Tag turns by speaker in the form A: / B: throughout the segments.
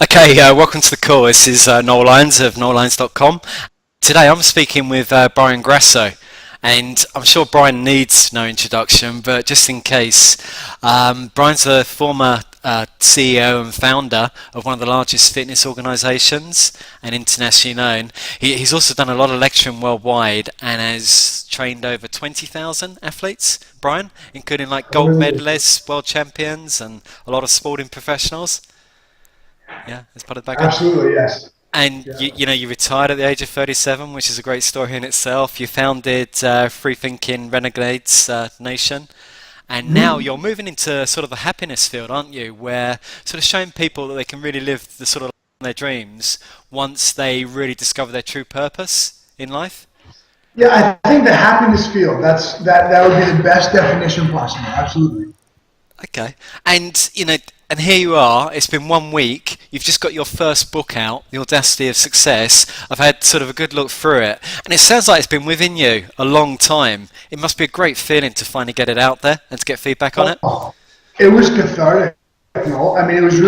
A: Okay, welcome to the call. This is Noel Lyons of noellyons.com. Today I'm speaking with Brian Grasso, and I'm sure Brian needs no introduction, but just in case, Brian's a former CEO and founder of one of the largest fitness organisations and internationally known. He's also done a lot of lecturing worldwide and has trained over 20,000 athletes, Brian, including like gold medalists, world champions, and a lot of sporting professionals. Yeah, as part of the background.
B: Absolutely, yes.
A: And
B: Yeah.
A: you retired at the age of 37, which is a great story in itself. You founded Free Thinking Renegades Nation, and now you're moving into sort of the happiness field, aren't you? Where sort of showing people that they can really live the sort of their dreams once they really discover their true purpose in life.
B: Yeah, I think the happiness field, that would be the best definition possible. Absolutely.
A: Okay, and and here you are. It's been 1 week. You've just got your first book out, The Audacity of Success. I've had sort of a good look through it, and it sounds like it's been within you a long time. It must be a great feeling to finally get it out there and to get feedback on it.
B: Oh, it was cathartic. No, I mean, it was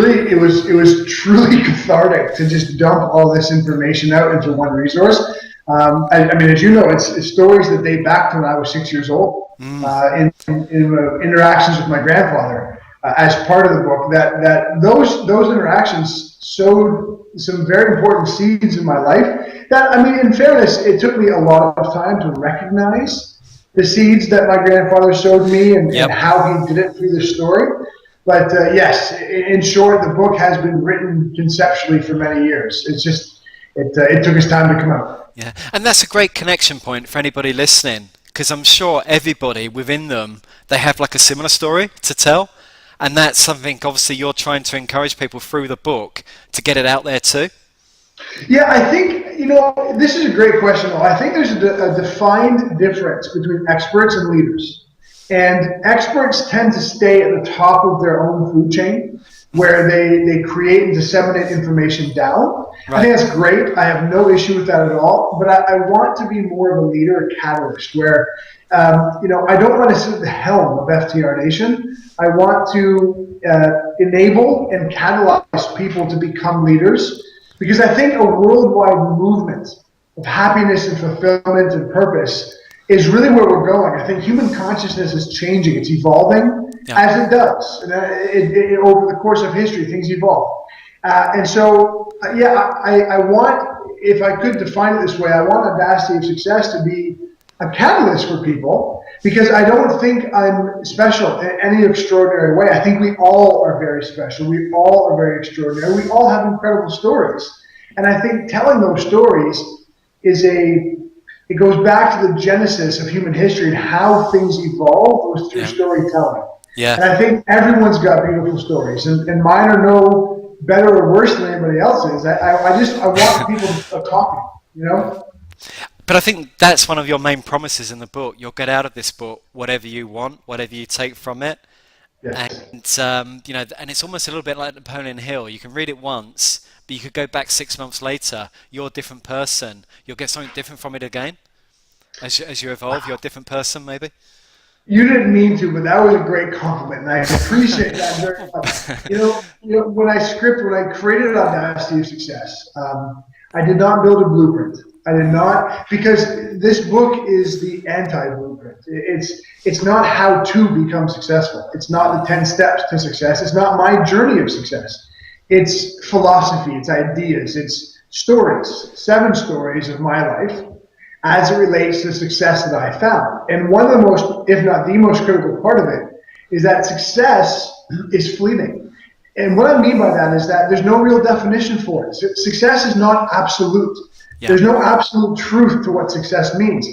B: truly cathartic to just dump all this information out into one resource. I mean, as you know, it's stories that date back to when I was 6 years old. In interactions with my grandfather as part of the book, that those interactions sowed some very important seeds in my life. That, I mean, in fairness, it took me a lot of time to recognize the seeds that my grandfather sowed me and how he did it through the story. But yes, in short, the book has been written conceptually for many years. It's just it took us time to come out.
A: Yeah, and that's a great connection point for anybody listening, because I'm sure everybody within them, they have like a similar story to tell, and that's something obviously you're trying to encourage people through the book to get it out there too.
B: Yeah, I think, this is a great question, though. I think there's a defined difference between experts and leaders. And experts tend to stay at the top of their own food chain, where they create and disseminate information down. Right. I think that's great. I have no issue with that at all. But I want to be more of a leader, a catalyst, where I don't want to sit at the helm of FTR Nation. I want to enable and catalyze people to become leaders, because I think a worldwide movement of happiness and fulfillment and purpose is really where we're going. I think human consciousness is changing. It's evolving as it does. And over the course of history, things evolve. And so, I want, if I could define it this way, I want Audacity of Success to be a catalyst for people, because I don't think I'm special in any extraordinary way. I think we all are very special. We all are very extraordinary. We all have incredible stories. And I think telling those stories it goes back to the genesis of human history, and how things evolve was through storytelling. Yeah. And I think everyone's got beautiful stories, and mine are no better or worse than anybody else's. I want people to start talking,
A: But I think that's one of your main promises in the book. You'll get out of this book whatever you want, whatever you take from it. Yes. And and it's almost a little bit like Napoleon Hill. You can read it once, but you could go back 6 months later. You're a different person. You'll get something different from it again. As you evolve, you're a different person, maybe.
B: You didn't mean to, but that was a great compliment, and I appreciate that very much. When I created Audacity of Success, I did not build a blueprint. I did not, because this book is the anti-blueprint. It's not how to become successful. It's not the 10 steps to success. It's not my journey of success. It's philosophy. It's ideas. It's stories. 7 stories of my life as it relates to the success that I found. And one of the most, if not the most critical part of it, is that success is fleeting. And what I mean by that is that there's no real definition for it. Success is not absolute. Yeah. There's no absolute truth to what success means.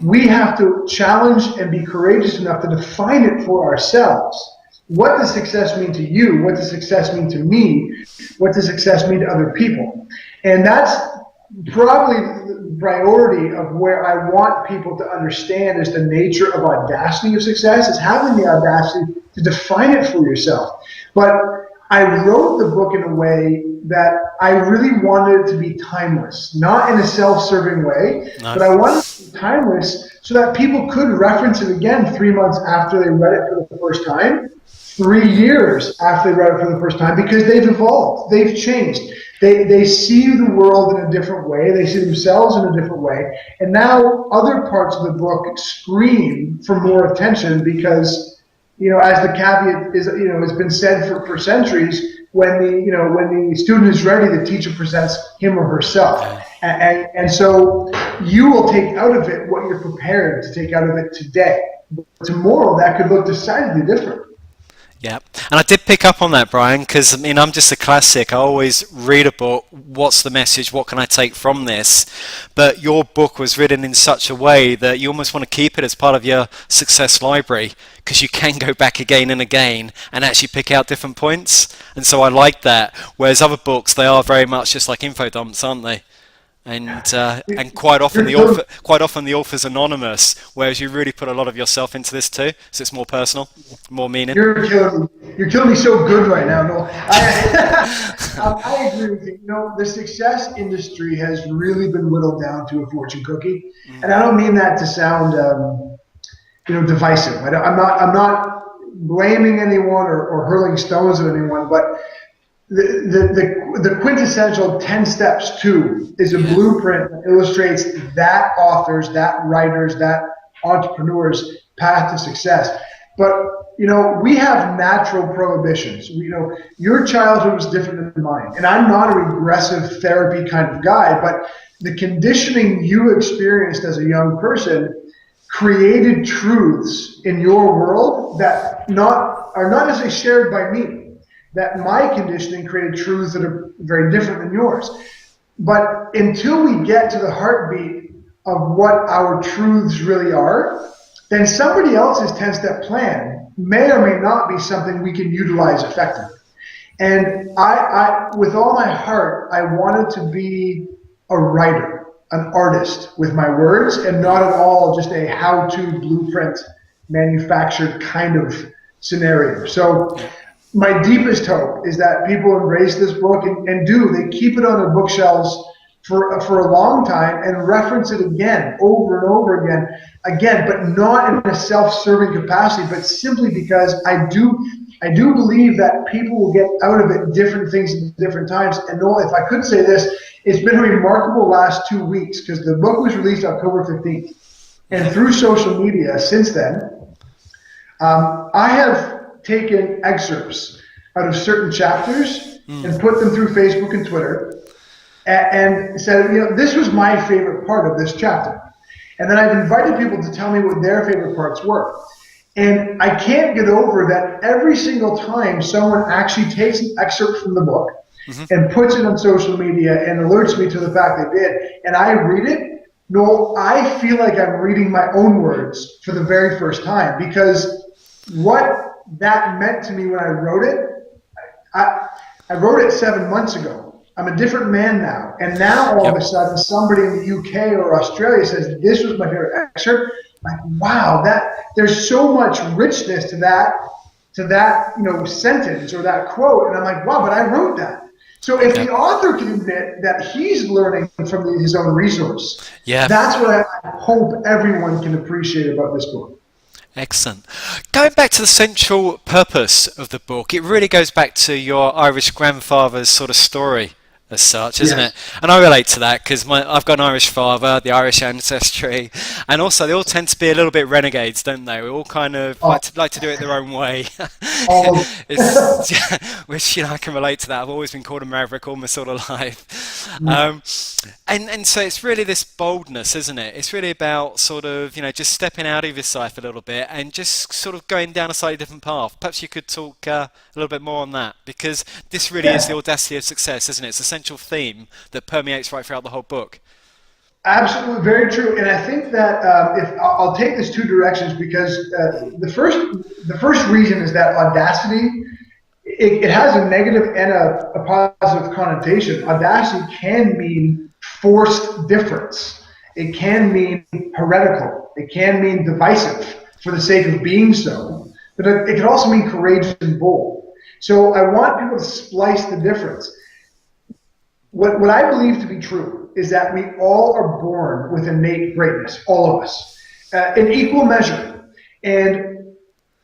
B: We have to challenge and be courageous enough to define it for ourselves. What does success mean to you? What does success mean to me? What does success mean to other people? And that's probably the priority of where I want people to understand is the nature of audacity of success, is having the audacity to define it for yourself. But I wrote the book in a way that I really wanted it to be timeless, not in a self-serving way,
A: No.
B: but I wanted it to be timeless so that people could reference it again 3 months after they read it for the first time, 3 years after they read it for the first time, because they've evolved, they've changed. They see the world in a different way, they see themselves in a different way, and now other parts of the book scream for more attention because, as the caveat is, has been said for centuries, when the student is ready, the teacher presents him or herself.
A: Yeah.
B: And so you will take out of it what you're prepared to take out of it today. Tomorrow, that could look decidedly different.
A: Yeah, and I did pick up on that, Brian, because I'm just a classic. I always read a book, what's the message, what can I take from this? But your book was written in such a way that you almost want to keep it as part of your success library, because you can go back again and again and actually pick out different points. And so I like that. Whereas other books, they are very much just like info dumps, aren't they? And quite often the author's anonymous, whereas you really put a lot of yourself into this too, so it's more personal, more meaning.
B: You're killing me so good right now, Noel. I agree with you. The success industry has really been whittled down to a fortune cookie, and I don't mean that to sound divisive. I'm not blaming anyone or hurling stones at anyone, but the quintessential 10 steps to is a blueprint that illustrates that author's, that writer's, that entrepreneur's path to success. But, we have natural prohibitions. Your childhood was different than mine. And I'm not a regressive therapy kind of guy, but the conditioning you experienced as a young person created truths in your world that are not necessarily shared by me. That my conditioning created truths that are very different than yours. But until we get to the heartbeat of what our truths really are, then somebody else's 10-step plan may or may not be something we can utilize effectively. And I with all my heart, I wanted to be a writer, an artist with my words, and not at all just a how-to blueprint manufactured kind of scenario. So my deepest hope is that people embrace this book and they keep it on their bookshelves for a long time and reference it again, over and over again, but not in a self-serving capacity, but simply because I do believe that people will get out of it different things at different times. And Noel, if I could say this, it's been a remarkable last 2 weeks because the book was released October 15th. And through social media since then, I have taken excerpts out of certain chapters and put them through Facebook and Twitter and said, this was my favorite part of this chapter. And then I've invited people to tell me what their favorite parts were. And I can't get over that every single time someone actually takes an excerpt from the book and puts it on social media and alerts me to the fact they did, and I read it, Noel, I feel like I'm reading my own words for the very first time, because what that meant to me when I wrote it, I wrote it 7 months ago. I'm a different man now. And now all of a sudden somebody in the UK or Australia says, this was my favorite excerpt. Like, wow, there's so much richness to that sentence or that quote. And I'm like, wow, but I wrote that. So if the author can admit that he's learning from his own resource, that's what I hope everyone can appreciate about this book.
A: Excellent. Going back to the central purpose of the book, it really goes back to your Irish grandfather's sort of story as such, isn't it? And I relate to that because I've got an Irish father, the Irish ancestry, and also they all tend to be a little bit renegades, don't they? We all kind of like to do it their own way. Which I can relate to that. I've always been called a maverick all my sort of life. And so it's really this boldness, isn't it? It's really about sort of just stepping out of yourself a little bit and just sort of going down a slightly different path. Perhaps you could talk a little bit more on that, because this really is the audacity of success, isn't it? It's a central theme that permeates right throughout the whole book.
B: Absolutely, very true. And I think that if I'll take this two directions, because the first reason is that audacity, it has a negative and a positive connotation. Audacity can mean forced difference. It can mean heretical. It can mean divisive for the sake of being so. But it can also mean courageous and bold. So I want people to splice the difference. what I believe to be true is that we all are born with innate greatness, all of us, in equal measure. And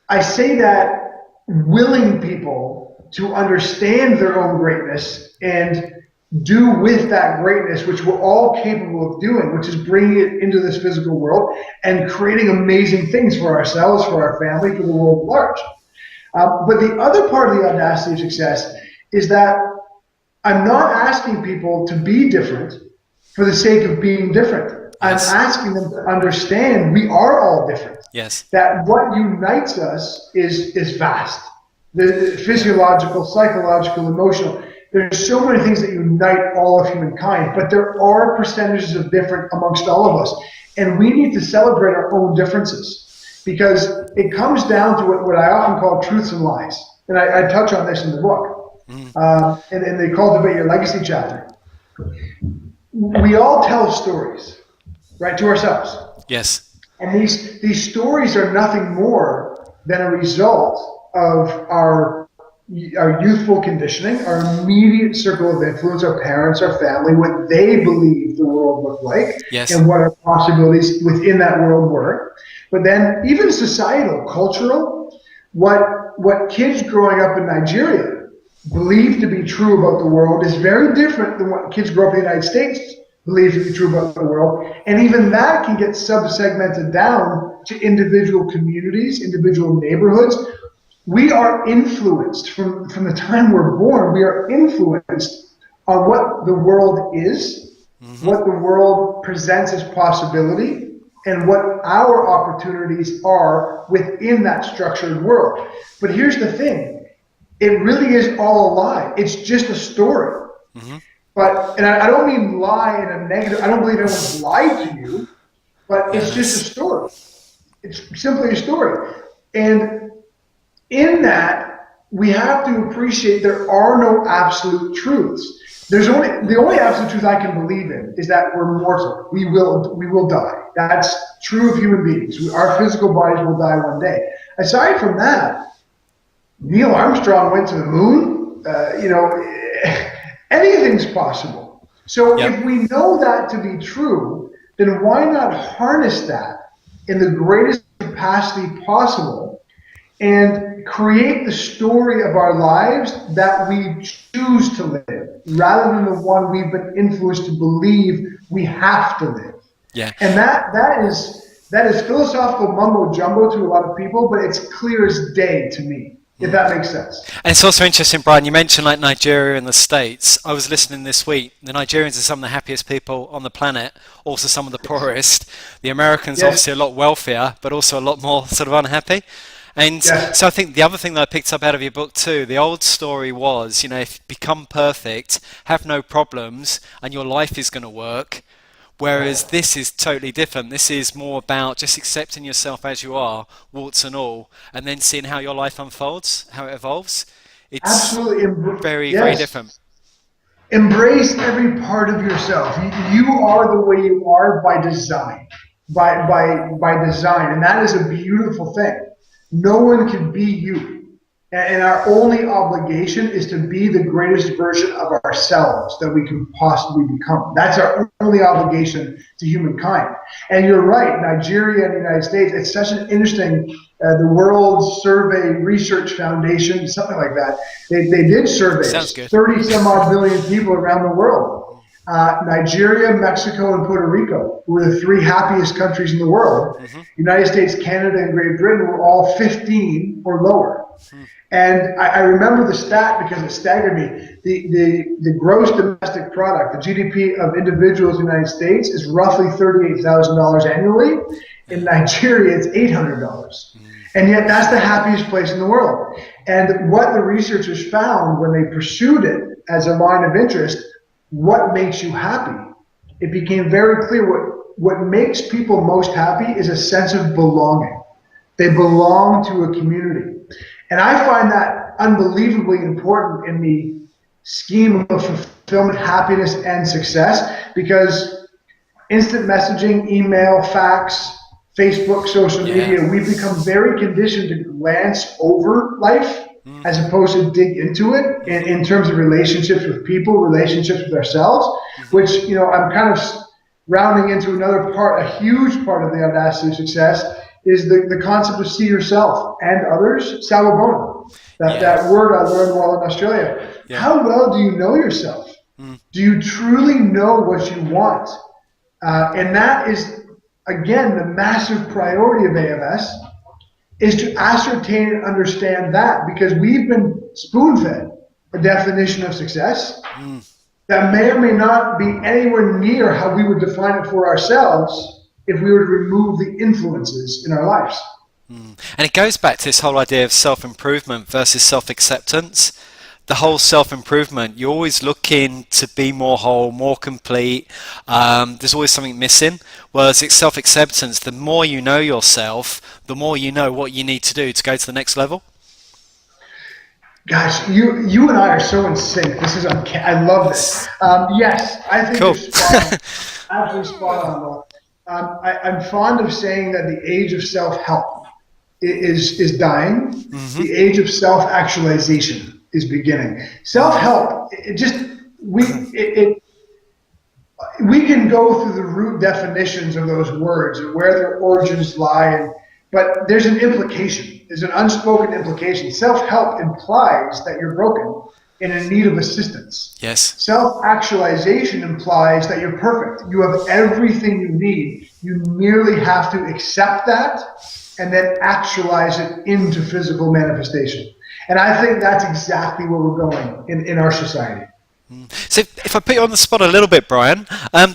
B: I say that willing people to understand their own greatness and do with that greatness, which we're all capable of doing, which is bringing it into this physical world and creating amazing things for ourselves, for our family, for the world at large. But the other part of the audacity of success is that I'm not asking people to be different for the sake of being different.
A: Yes.
B: I'm asking them to understand we are all different.
A: Yes.
B: That what unites us is vast. The physiological, psychological, emotional. There's so many things that unite all of humankind, but there are percentages of different amongst all of us. And we need to celebrate our own differences because it comes down to what I often call truths and lies. And I touch on this in the book. And they cultivate your legacy chapter. We all tell stories, right, to ourselves.
A: Yes.
B: And these stories are nothing more than a result of our youthful conditioning, our immediate circle of influence, our parents, our family, what they believe the world looked like,
A: yes.
B: and what our possibilities within that world were. But then even societal, cultural, what kids growing up in Nigeria believe to be true about the world is very different than what kids grow up in the United States believe to be true about the world. And even that can get sub-segmented down to individual communities, individual neighborhoods. We are influenced from the time we're born, we are influenced on what the world is, what the world presents as possibility, and what our opportunities are within that structured world. But here's the thing. It really is all a lie. It's just a story. But, and I don't mean lie in a negative, I don't believe anyone's lied to you, but it's just a story. It's simply a story. And in that, we have to appreciate there are no absolute truths. The only absolute truth I can believe in is that we're mortal. We will die. That's true of human beings. Our physical bodies will die one day. Aside from that, Neil Armstrong went to the moon. Anything's possible. So if we know that to be true, then why not harness that in the greatest capacity possible and create the story of our lives that we choose to live, rather than the one we've been influenced to believe we have to live.
A: Yeah.
B: And that is philosophical mumbo jumbo to a lot of people, but it's clear as day to me. If that makes sense.
A: And it's also interesting, Brian, you mentioned like Nigeria and the States. I was listening this week. The Nigerians are some of the happiest people on the planet, also some of the poorest. The Americans obviously a lot wealthier, but also a lot more sort of unhappy. And so I think the other thing that I picked up out of your book too, the old story was, if you become perfect, have no problems, and your life is going to work. Whereas this is totally different. This is more about just accepting yourself as you are, warts and all, and then seeing how your life unfolds, how it evolves. It's
B: absolutely
A: very, very different.
B: Embrace every part of yourself. You are the way you are by design, by design, and that is a beautiful thing. No one can be you. And our only obligation is to be the greatest version of ourselves that we can possibly become. That's our only obligation to humankind. And you're right, Nigeria and the United States, it's such an interesting, the World Survey Research Foundation, something like that. They did surveys, 30 some odd billion people around the world. Nigeria, Mexico, and Puerto Rico were the three happiest countries in the world. United States, Canada, and Great Britain were all 15 or lower. And I remember the stat because it staggered me. The gross domestic product, the GDP of individuals in the United States, is roughly $38,000 annually. In Nigeria, it's $800. And yet that's the happiest place in the world. And what the researchers found when they pursued it as a line of interest, what makes you happy? It became very clear what makes people most happy is a sense of belonging. They belong to a community. And I find that unbelievably important in the scheme of fulfillment, happiness, and success, because instant messaging, email, fax, Facebook, social media, we've become very conditioned to glance over life as opposed to dig into it in terms of relationships with people, relationships with ourselves, which, I'm kind of rounding into another part, a huge part of the Audacity of Success is the concept of see yourself and others, salvabona,
A: Yeah.
B: that word I learned while in Australia.
A: Yeah.
B: How well do you know yourself? Do you truly know what you want? And that is, again, the massive priority of AFS is to ascertain and understand that, because we've been spoon-fed a definition of success that may or may not be anywhere near how we would define it for ourselves if we were to remove the influences in our lives.
A: And it goes back to this whole idea of self-improvement versus self-acceptance. The whole self-improvement, you're always looking to be more whole, more complete. There's always something missing. Whereas it's self-acceptance, the more you know yourself, the more you know what you need to do to go to the next level.
B: Gosh, you and I are so in sync. This is I love this. Yes, I think
A: Cool.
B: you're spot on. Absolutely spot on, Noel. I'm fond of saying that the age of self-help is dying. The age of self-actualization is beginning. Self-help, we can go through the root definitions of those words and where their origins lie, but there's an implication. There's an unspoken implication. Self-help implies that you're broken and in need of assistance.
A: Yes.
B: Self-actualization implies that you're perfect. You have everything you need. You merely have to accept that and then actualize it into physical manifestation. And I think that's exactly where we're going in our society.
A: So if I put you on the spot a little bit, Brian,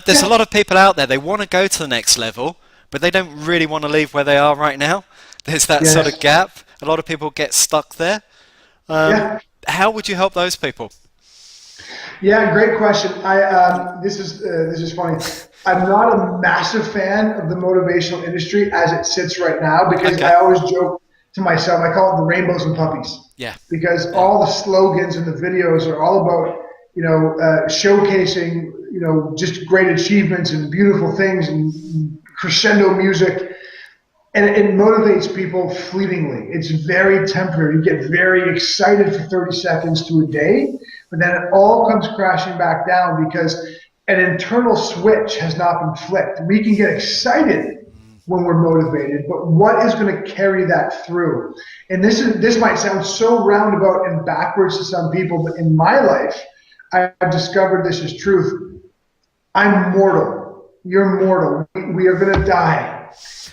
A: there's a lot of people out there, they want to go to the next level, but they don't really want to leave where they are right now. There's that sort of gap. A lot of people get stuck there. How would you help those people?
B: Yeah, great question. This is funny. I'm not a massive fan of the motivational industry as it sits right now, because I always joke to myself, I call it the rainbows and puppies.
A: Yeah.
B: Because all the slogans and the videos are all about, showcasing, just great achievements and beautiful things and crescendo music. And it motivates people fleetingly. It's very temporary. You get very excited for 30 seconds to a day, but then it all comes crashing back down because an internal switch has not been flipped. We can get excited when we're motivated, but what is going to carry that through? And this might sound so roundabout and backwards to some people, but in my life, I've discovered this is truth. I'm mortal. You're mortal. We are going to die.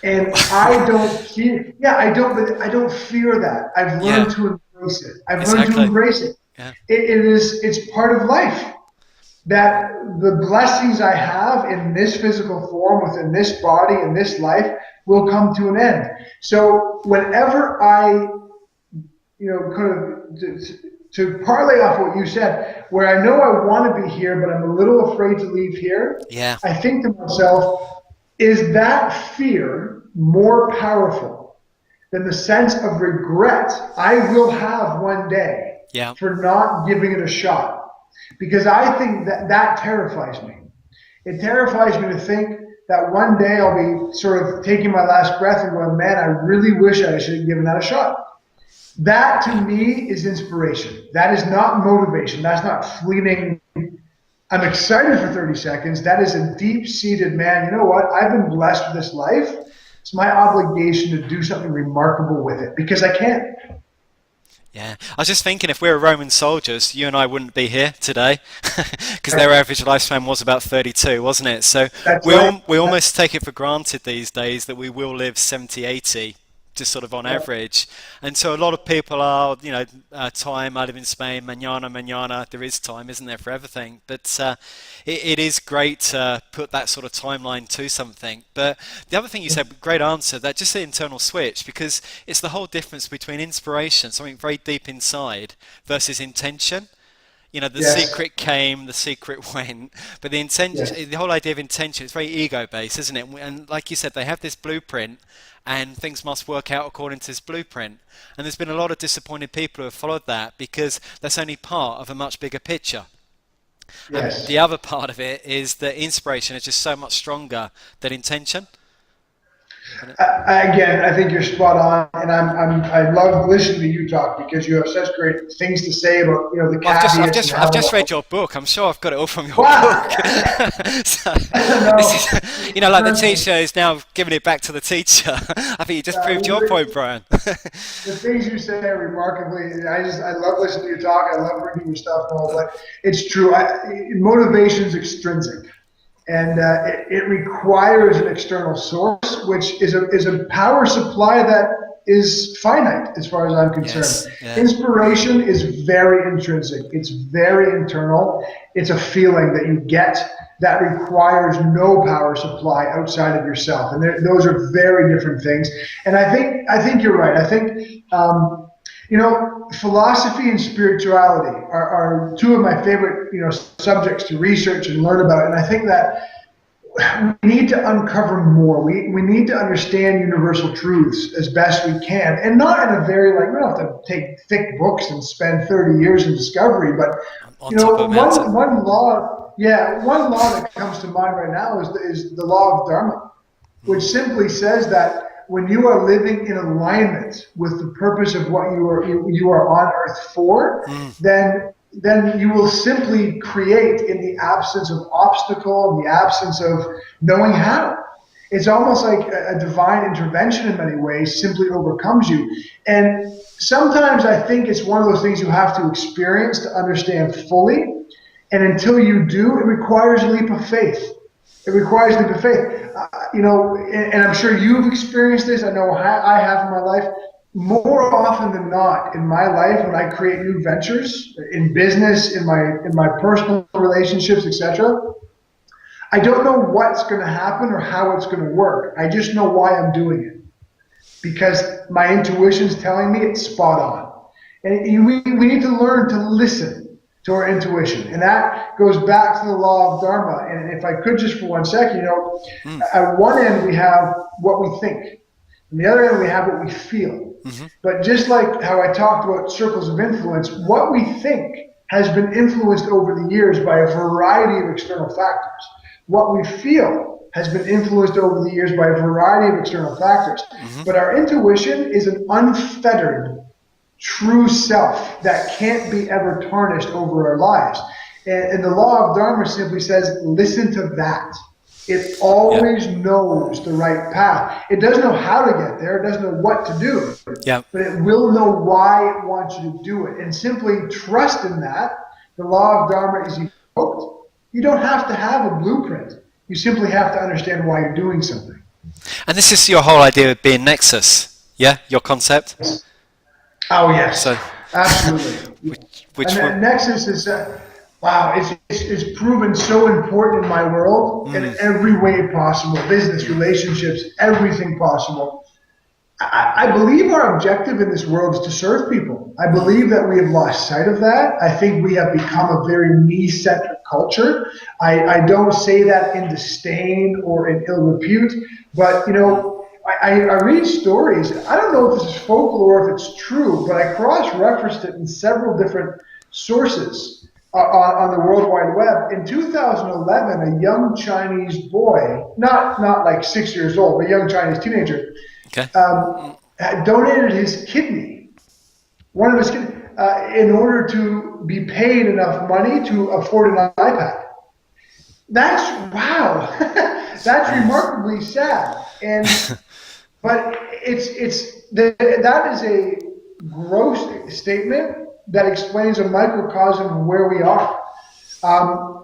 B: And I don't fear. Yeah, I don't fear that. I've learned to embrace it. I've learned to embrace it.
A: Yeah.
B: It's part of life. That the blessings I have in this physical form, within this body, in this life, will come to an end. So whenever I, to parlay off what you said, where I know I want to be here, but I'm a little afraid to leave here.
A: Yeah.
B: I think to myself, is that fear more powerful than the sense of regret I will have one day for not giving it a shot? Because I think that terrifies me. It terrifies me to think that one day I'll be sort of taking my last breath and going, man, I really wish I should have given that a shot. That to me is inspiration. That is not motivation. That's not fleeting. I'm excited for 30 seconds. That is a deep-seated, man, you know what? I've been blessed with this life. It's my obligation to do something remarkable with it because I can.
A: Yeah, I was just thinking if we were Roman soldiers, you and I wouldn't be here today because their average lifespan was about 32, wasn't it? So we almost take it for granted these days that we will live 70, 80, just sort of on average. And so a lot of people are, time, I live in Spain, mañana, there is time, isn't there, for everything? But it is great to put that sort of timeline to something. But the other thing you said, great answer, that just the internal switch, because it's the whole difference between inspiration, something very deep inside, versus intention. The secret came, the secret went, but the intention, the whole idea of intention is very ego-based, isn't it? And like you said, they have this blueprint, and things must work out according to this blueprint. And there's been a lot of disappointed people who have followed that because that's only part of a much bigger picture.
B: Yes.
A: And the other part of it is that inspiration is just so much stronger than intention.
B: Again, I think you're spot on, and I love listening to you talk because you have such great things to say about the
A: Well,
B: caveats and
A: I've
B: how.
A: just read your book. I'm sure I've got it all from your book.
B: Wow!
A: So this
B: No,
A: is, like the
B: trust me.
A: teacher is now giving it back to the teacher. I think you just proved your
B: Uh,
A: point, Brian.
B: the things you say are remarkably. I love listening to you talk. I love reading your stuff, Noel. But it's true. Motivation is extrinsic, and it requires an external source, which is a power supply that is finite, as far as I'm concerned.
A: Yes. Yeah.
B: Inspiration is very intrinsic. It's very internal. It's a feeling that you get that requires no power supply outside of yourself, and those are very different things. And I think you're right. I think philosophy and spirituality are two of my favorite subjects to research and learn about. And I think that we need to uncover more. We need to understand universal truths as best we can, and not in a very we don't have to take thick books and spend 30 years in discovery. But
A: On top of a mountain.
B: one law that comes to mind right now is the law of Dharma, which simply says that when you are living in alignment with the purpose of what you are on earth for, then you will simply create in the absence of obstacle, in the absence of knowing how. It's almost like a divine intervention in many ways simply overcomes you. And sometimes I think it's one of those things you have to experience to understand fully. And until you do, it requires a leap of faith. It requires a leap of faith. And I'm sure you've experienced this. I know I have in my life. More often than not in my life, when I create new ventures in business, in my personal relationships, etc., I don't know what's going to happen or how it's going to work. I just know why I'm doing it because my intuition's telling me it's spot on. And we need to learn to listen to our intuition, and that goes back to the law of Dharma. And if I could just for 1 second, at one end we have what we think. On the other end, we have what we feel. But just like how I talked about circles of influence, what we think has been influenced over the years by a variety of external factors. What we feel has been influenced over the years by a variety of external factors. But our intuition is an unfettered, true self that can't be ever tarnished over our lives. And the law of Dharma simply says, listen to that. It always knows the right path. It doesn't know how to get there. It doesn't know what to do. But it will know why it wants you to do it. And simply trust in that. The law of Dharma is evoked. You don't have to have a blueprint. You simply have to understand why you're doing something.
A: And this is your whole idea of being Nexus, yeah? Your concept?
B: Oh, yes.
A: So,
B: absolutely. And Nexus is... wow, it's proven so important in my world in every way possible. Business, relationships, everything possible. I believe our objective in this world is to serve people. I believe that we have lost sight of that. I think we have become a very me-centered culture. I don't say that in disdain or in ill repute, but I read stories. I don't know if this is folklore or if it's true, but I cross-referenced it in several different sources. On the World Wide Web. In 2011, a young Chinese boy, not like 6 years old, but a young Chinese teenager, had donated his kidney, one of his kidneys, in order to be paid enough money to afford an iPad. Wow, that's remarkably sad. But that is a gross statement that explains a microcosm of where we are.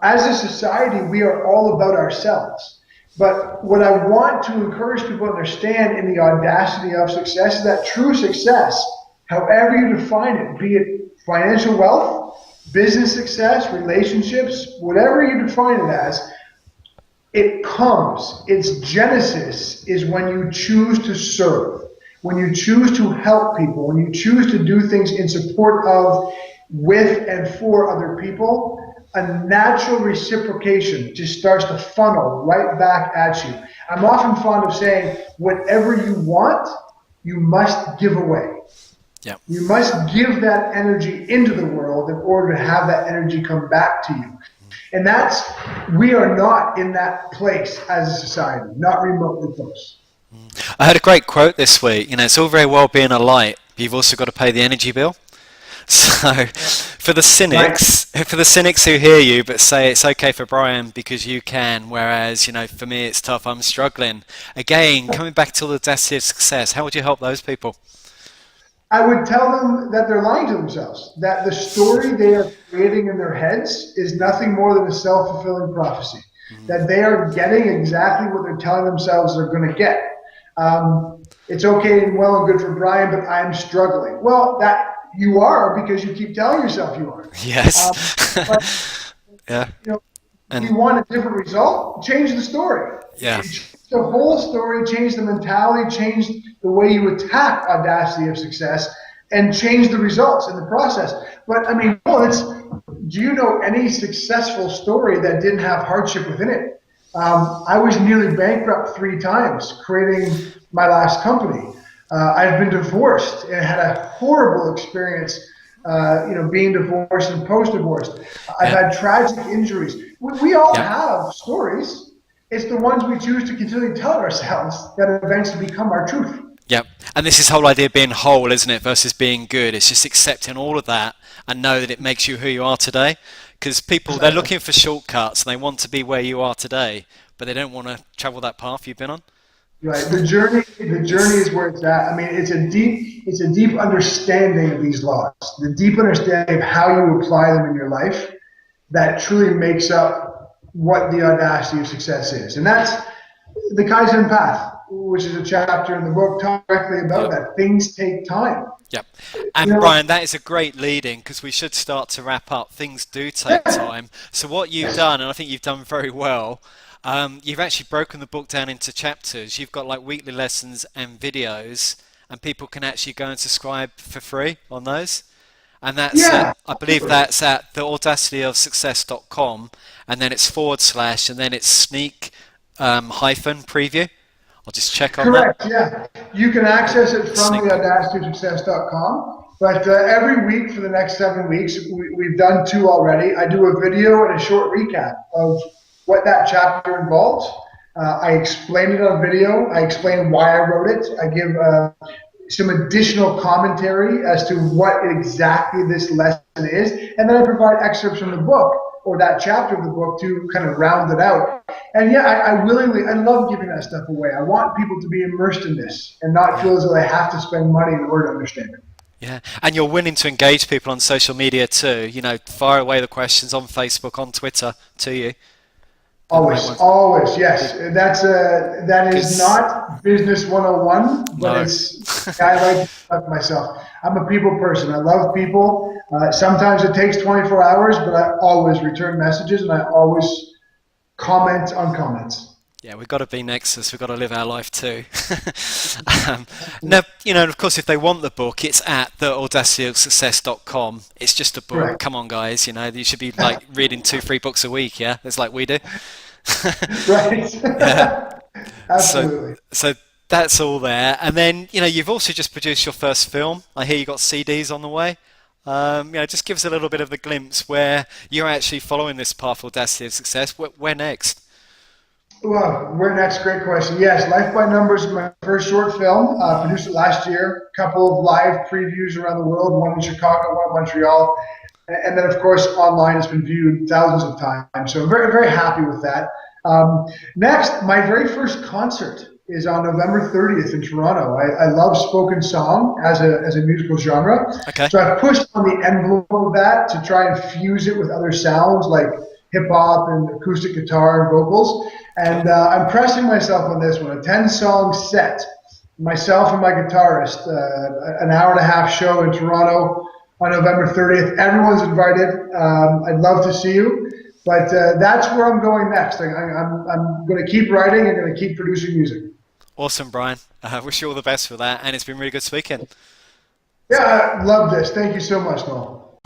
B: As a society, we are all about ourselves. But what I want to encourage people to understand in the audacity of success is that true success, however you define it, be it financial wealth, business success, relationships, whatever you define it as, its genesis is when you choose to serve. When you choose to help people, when you choose to do things in support of, with, and for other people, a natural reciprocation just starts to funnel right back at you. I'm often fond of saying, whatever you want, you must give away. You must give that energy into the world in order to have that energy come back to you. And we are not in that place as a society, not remotely close.
A: I heard a great quote this week. It's all very well being a light, but you've also got to pay the energy bill. So,
B: Right.
A: for the cynics who hear you but say it's okay for Brian because you can, whereas for me it's tough, I'm struggling. Again, coming back to the Audacity of Success, how would you help those people?
B: I would tell them that they're lying to themselves, that the story they are creating in their heads is nothing more than a self fulfilling prophecy,
A: Mm,
B: that they are getting exactly what they're telling themselves they're going to get. It's okay and well and good for Brian, but I'm struggling. Well, that you are because you keep telling yourself you are. Um, but
A: yes. Yeah.
B: you know, you
A: And
B: want a different result, change the story.
A: yeah.
B: Change the whole story, change the mentality, change the way you attack Audacity of Success, and change the results in the process. But I mean, well, do you know any successful story that didn't have hardship within it? I was nearly bankrupt 3 times creating my last company. I've been divorced and had a horrible experience, being divorced and post-divorced. I've
A: Yeah.
B: had tragic injuries. We all
A: Yep.
B: have stories. It's the ones we choose to continue to tell ourselves that eventually become our truth.
A: Yep. And this is whole idea of being whole, isn't it, versus being good. It's just accepting all of that and know that it makes you who you are today. Because people, they're
B: Exactly.
A: looking for shortcuts and they want to be where you are today, but they don't want to travel that path you've been on.
B: Right. The journey
A: It's,
B: is where it's at. I mean, it's a deep understanding of these laws, the deep understanding of how you apply them in your life that truly makes up what the audacity of success is. And that's the Kaizen path, which is a chapter in the book talking directly about
A: yep.
B: that. Things take time.
A: Yep.
B: You
A: And
B: know,
A: Brian, that is a great lead-in because we should start to wrap up. Things do take
B: yeah,
A: time. So what you've done, and I think you've done very well, you've actually broken the book down into chapters. You've got like weekly lessons and videos, and people can actually go and subscribe for free on those. And that's
B: yeah,
A: I believe that's at theaudacityofsuccess.com, and then it's forward slash, and then it's sneak hyphen preview. I'll just check on that.
B: correct. Yeah, you can access it from
A: Sneak
B: the
A: peek.
B: audacityofsuccess.com. But every week for the next 7 weeks, we've done 2 already. I do a video and a short recap of what that chapter involves. I explain it on video. I explain why I wrote it. I give some additional commentary as to what exactly this lesson is, and then I provide excerpts from the book or that chapter of the book to kind of round it out. And yeah, I love giving that stuff away. I want people to be immersed in this and not
A: Yeah.
B: feel as though they have to spend money in order to understand it.
A: Yeah, and you're willing to engage people on social media too. Fire away the questions on Facebook, on Twitter to you. They're the main
B: Always,
A: ones.
B: always, yes. That is
A: Because
B: not business 101, but
A: no,
B: I like to talk myself. I'm a people person. I love people. Sometimes it takes 24 hours, but I always return messages and I always comment on comments.
A: yeah, we've got to be Nexus. We've got to live our life too. um, now, and of course, if they want the book, it's at theaudacityofsuccess.com. It's just a book.
B: Correct.
A: Come on, guys. You should be like reading 2, 3 books a week. Yeah, it's like we do.
B: Right.
A: Yeah. So,
B: Absolutely.
A: so that's all there. And then, you've also just produced your first film. I hear you got CDs on the way. Just give us a little bit of a glimpse where you're actually following this path of audacity of success. Where next?
B: Well, where next? Great question. Yes, Life by Numbers is my first short film. Produced it last year. A couple of live previews around the world, one in Chicago, one in Montreal. And then, of course, online it's been viewed thousands of times. So I'm very, very happy with that. Next, my very first concert is on November 30th in Toronto. I love spoken song as a musical genre.
A: Okay.
B: So I've pushed on the envelope of that to try and fuse it with other sounds like hip hop and acoustic guitar and vocals.
A: Cool.
B: And I'm pressing myself on this one, a 10-song set. Myself and my guitarist, an hour and a half show in Toronto on November 30th. Everyone's invited. I'd love to see you. But that's where I'm going next. I'm going to keep writing and going to keep producing music.
A: Awesome, Brian. I wish you all the best for that. And it's been really good speaking.
B: Yeah, I love this. Thank you so much, Noel.